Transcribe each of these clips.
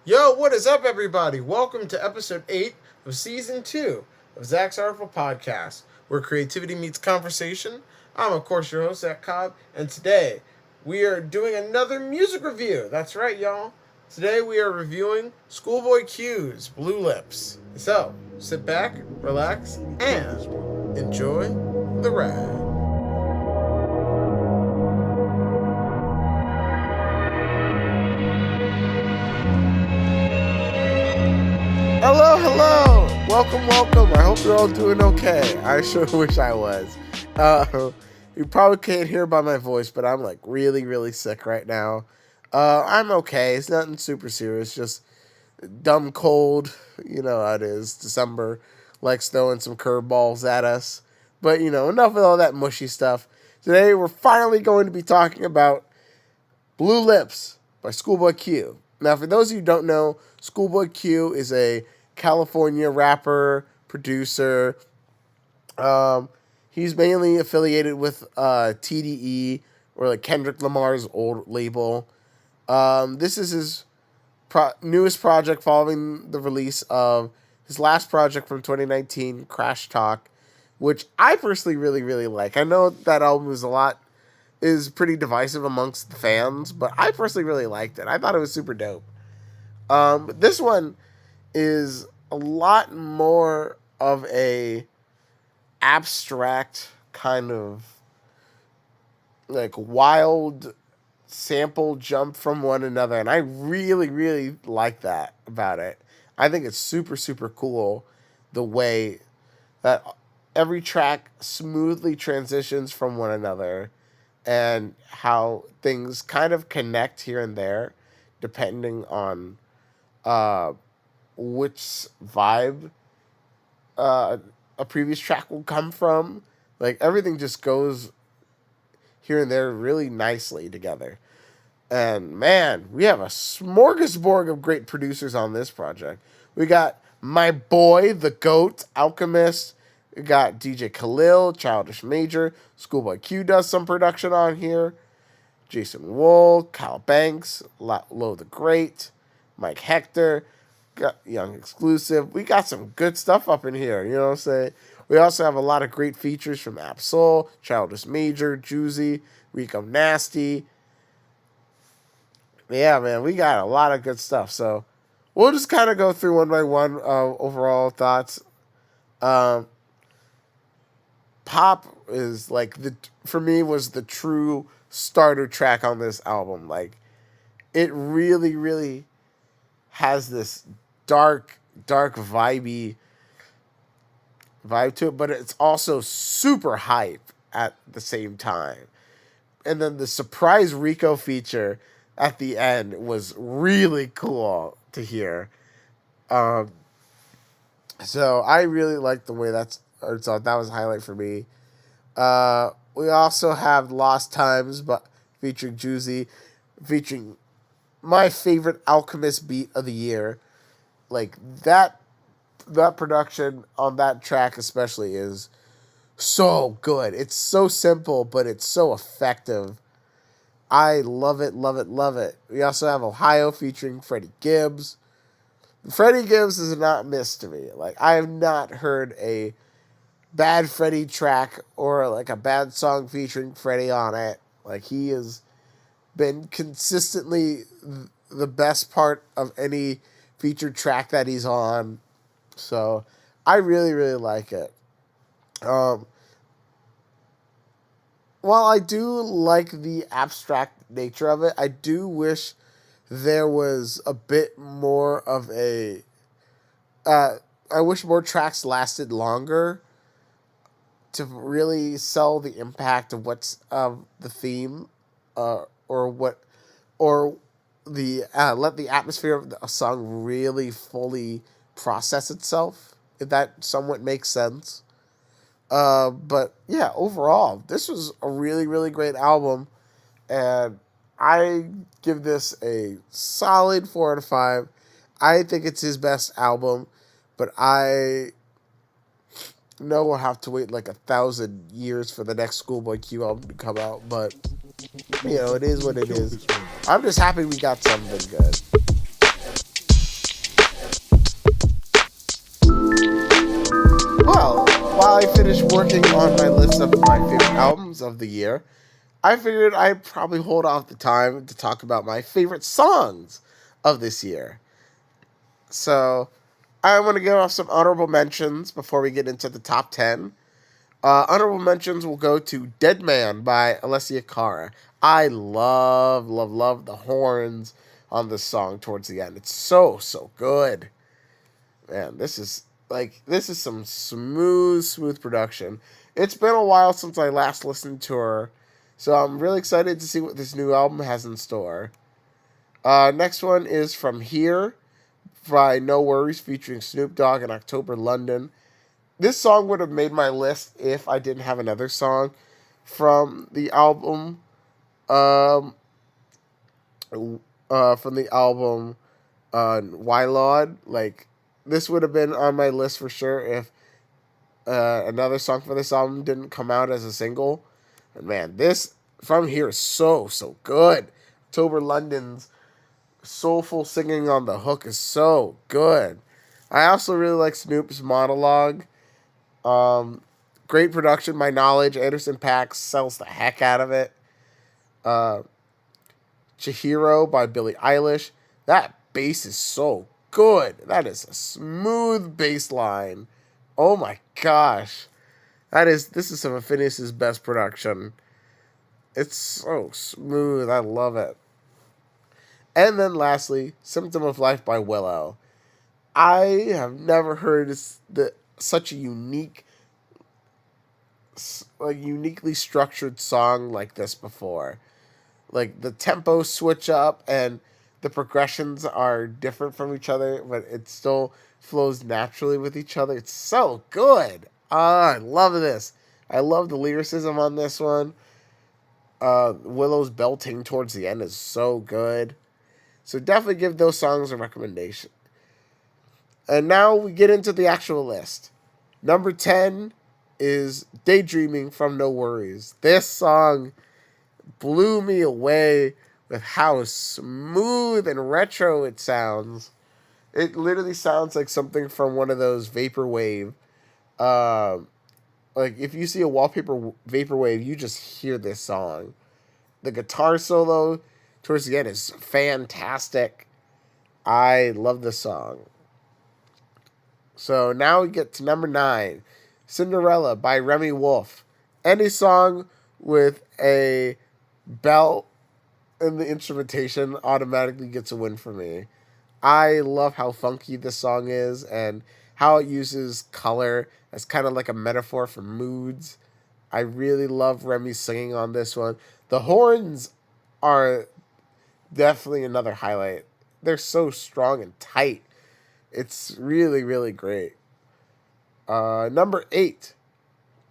Yo, what is up, everybody? Welcome to episode 8 of season 2 of Zach's Art-Ful podcast, where creativity meets conversation. I'm, of course, your host, Zach Cobb, and today we are doing another music review. That's right, y'all. Today we are reviewing Schoolboy Q's Blue Lips. So, sit back, relax, and enjoy the ride. Hello, hello. Welcome, welcome. I hope you're all doing okay. I sure wish I was. You probably can't hear by my voice, but I'm like really, really sick right now. I'm okay. It's nothing super serious. Just dumb cold. You know how it is. December likes throwing some curveballs at us. But, enough of all that mushy stuff. Today, we're finally going to be talking about Blue Lips by Schoolboy Q. Now, for those of you who don't know, Schoolboy Q is a California rapper, producer. Um, he's mainly affiliated with TDE, or like Kendrick Lamar's old label. This is his newest project following the release of his last project from 2019, Crash Talk, which I personally really, really like. I know that album is pretty divisive amongst the fans, but I personally really liked it. I thought it was super dope. But this one is a lot more of a abstract kind of like wild sample jump from one another, and I really, really like that about it. I think it's super, super cool the way that every track smoothly transitions from one another and how things kind of connect here and there depending on uh, which vibe uh, a previous track will come from. Like everything just goes here and there really nicely together. And man, we have a smorgasbord of great producers on this project. We got my boy, the GOAT, Alchemist. We got DJ Khalil, Childish Major. Schoolboy Q does some production on here. Jason Wool, Kyle Banks, Lo the Great, Mike Hector, got Young Exclusive. We got some good stuff up in here, you know what I'm saying? We also have a lot of great features from Art-Ful, Childish Major, Juicy, Rico Nasty. Yeah, man, we got a lot of good stuff. So we'll just kind of go through one by one overall thoughts. Um, Pop is like for me was the true starter track on this album. Like it really, really has this dark, dark vibey vibe to it, but it's also super hype at the same time. And then the surprise Rico feature at the end was really cool to hear. Um, so I really liked the way so that was a highlight for me. We also have Lost Times, but featuring Juicy, featuring my favorite Alchemist beat of the year. Like that production on that track especially is so good. It's so simple, but it's so effective. I love it, love it, love it. We also have Ohio featuring Freddie Gibbs. Freddie Gibbs is not missed to me. Like I have not heard a bad Freddie track or like a bad song featuring Freddie on it. Like he has been consistently the best part of any featured track that he's on. So I really, really like it. Um, while I do like the abstract nature of it, I do wish there was a bit more of a. I wish more tracks lasted longer to really sell the impact of what's the theme, or what, or the let the atmosphere of a song really fully process itself. If that somewhat makes sense. But yeah, overall, this was a really, really great album, and I give this a solid 4 out of 5. I think it's his best album, but I know we'll have to wait like 1,000 years for the next Schoolboy Q album to come out. But it is what it is. I'm just happy we got something good. finished working on my list of my favorite albums of the year, I figured I'd probably hold off the time to talk about my favorite songs of this year. So I want to get off some honorable mentions before we get into the top 10. Honorable mentions will go to Dead Man by Alessia Cara. I love, love, love the horns on this song towards the end. It's so, so good. Man, this is some smooth, smooth production. It's been a while since I last listened to her, so I'm really excited to see what this new album has in store. Next one is From Here by No Worries featuring Snoop Dogg and October London. This song would have made my list if I didn't have another song from the album. Um, from the album, Wylod. Like, this would have been on my list for sure if another song for this album didn't come out as a single. And man, this From Here is so, so good. October London's soulful singing on the hook is so good. I also really like Snoop's monologue. Great production, my knowledge. Anderson .Paak sells the heck out of it. Chihiro by Billie Eilish. That bass is so good. That is a smooth bass line. Oh my gosh. This is some of Phineas's best production. It's so smooth. I love it. And then lastly, Symptom of Life by Willow. I have never heard such a uniquely structured song like this before. Like, the tempo switch up and the progressions are different from each other, but it still flows naturally with each other. It's so good. I love this. I love the lyricism on this one. Willow's belting towards the end is so good. So definitely give those songs a recommendation. And now we get into the actual list. Number 10 is Daydreaming from No Worries. This song blew me away with how smooth and retro it sounds. It literally sounds like something from one of those vaporwave. Like, if you see a wallpaper vaporwave, you just hear this song. The guitar solo towards the end is fantastic. I love this song. So now we get to number 9, Cinderella by Remy Wolf. Any song with a bell in the instrumentation automatically gets a win for me. I love how funky this song is and how it uses color as kind of like a metaphor for moods. I really love Remy singing on this one. The horns are definitely another highlight. They're so strong and tight. It's really, really great. Number 8,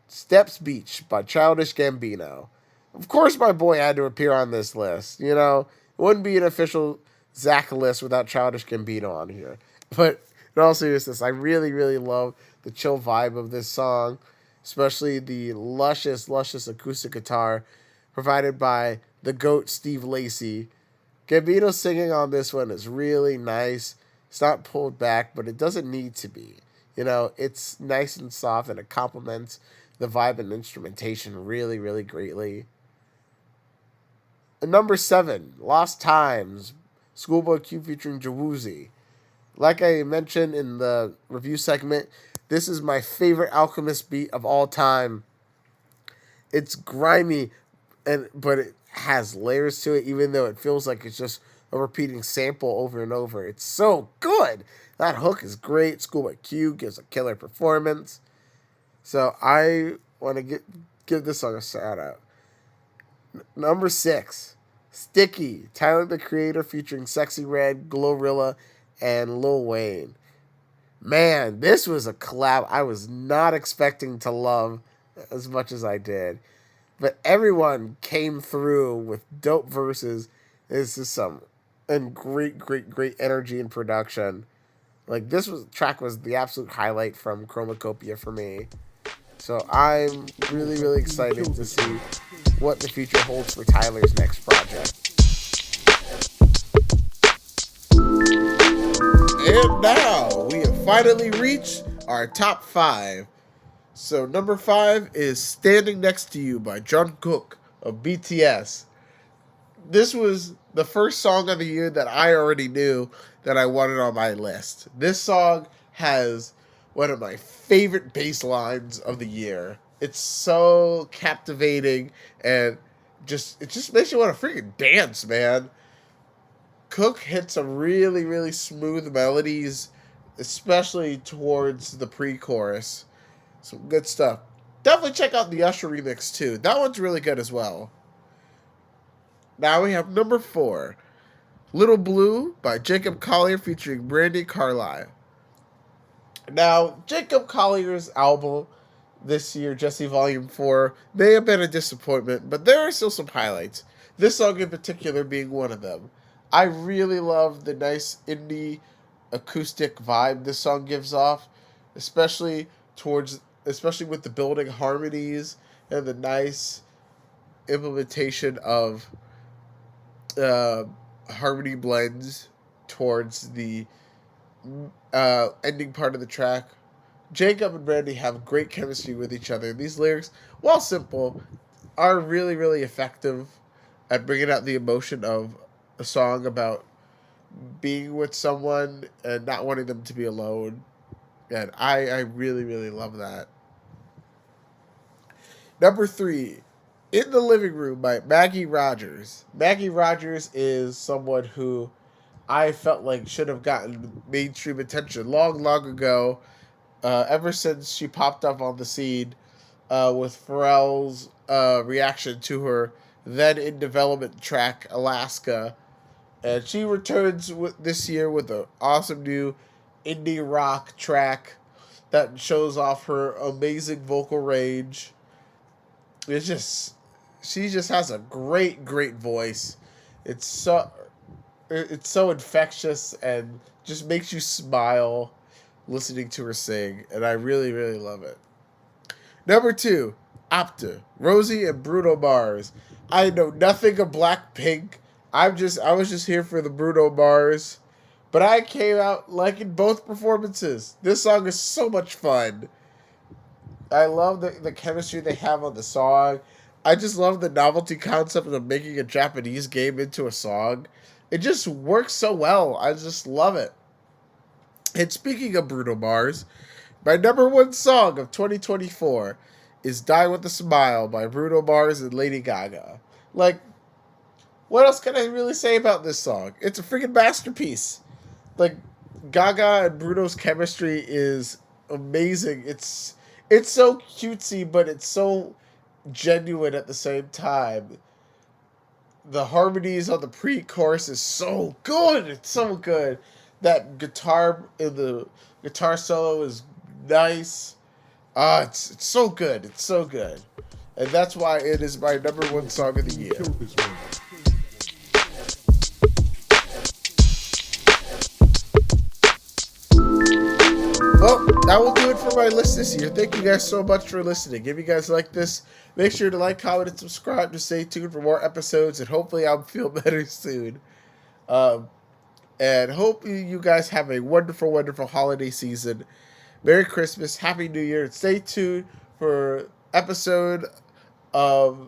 Steps Beach by Childish Gambino. Of course my boy had to appear on this list. You know, it wouldn't be an official Zach list without Childish Gambino on here. But in all seriousness, I really, really love the chill vibe of this song, especially the luscious, luscious acoustic guitar provided by the GOAT Steve Lacy. Gambino singing on this one is really nice. It's not pulled back, but it doesn't need to be. You know, it's nice and soft, and it complements the vibe and instrumentation really, really greatly. And number 7, Lost Times, Schoolboy Q featuring Jawuzi. Like I mentioned in the review segment, this is my favorite Alchemist beat of all time. It's grimy, but it has layers to it, even though it feels like it's just a repeating sample over and over. It's so good. That hook is great. Schoolboy Q gives a killer performance. So I want to give this song a shout out. Number 6, Sticky, Tyler the Creator featuring Sexy Red, Glorilla, and Lil Wayne. Man, this was a collab I was not expecting to love as much as I did. But everyone came through with dope verses. This is and great, great, great energy and production. Like, track was the absolute highlight from Chromacopia for me. So I'm really, really excited to see what the future holds for Tyler's next project. And now we have finally reached our top 5. So number 5 is Standing Next to You by Jungkook of BTS. This was the first song of the year that I already knew that I wanted on my list. This song has one of my favorite bass lines of the year. It's so captivating and it just makes you want to freaking dance, man. Cook hits some really, really smooth melodies, especially towards the pre-chorus. Some good stuff. Definitely check out the Usher remix too. That one's really good as well. Now we have number 4, Little Blue by Jacob Collier featuring Brandy Carlisle. Now, Jacob Collier's album this year, Jesse Volume 4, may have been a disappointment, but there are still some highlights. This song in particular being one of them. I really love the nice indie acoustic vibe this song gives off, especially with the building harmonies and the nice implementation of harmony blends towards the ending part of the track. Jacob and Brandy have great chemistry with each other. These lyrics, while simple, are really, really effective at bringing out the emotion of a song about being with someone and not wanting them to be alone. And I really, really love that. Number 3, In the Living Room by Maggie Rogers. Maggie Rogers is someone who I felt like should have gotten mainstream attention long, long ago. Ever since she popped up on the scene with Pharrell's reaction to her then in development track Alaska, and she returns this year with an awesome new indie rock track that shows off her amazing vocal range. She just has a great, great voice. It's so infectious and just makes you smile listening to her sing, and I really, really love it. Number 2, Opta, Rosie and Bruno Mars. I know nothing of Blackpink. I was just here for the Bruno Mars, but I came out liking both performances. This song is so much fun. I love the chemistry they have on the song. I just love the novelty concept of making a Japanese game into a song. It just works so well. I just love it. And speaking of Bruno Mars, my number 1 song of 2024 is Die With A Smile by Bruno Mars and Lady Gaga. Like, what else can I really say about this song? It's a freaking masterpiece. Like, Gaga and Bruno's chemistry is amazing. It's so cutesy, but it's so genuine at the same time. The harmonies on the pre-chorus is so good. It's so good. That guitar in the guitar solo is nice. It's so good. It's so good. And that's why it is my number 1 song of the year. Well, that will do it for my list this year. Thank you guys so much for listening. If you guys like this, make sure to like, comment, and subscribe to stay tuned for more episodes, and hopefully I'll feel better soon. And hope you guys have a wonderful, wonderful holiday season. Merry Christmas, Happy New Year, and stay tuned for episode of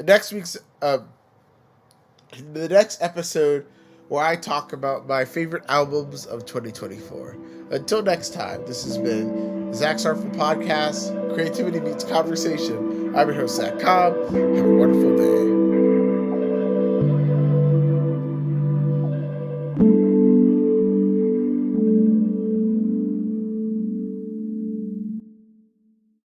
next week's the next episode where I talk about my favorite albums of 2024. Until next time, this has been Zach's Art-Ful Podcast. Creativity meets conversation. I'm your host, Zach Cobb. Have a wonderful day.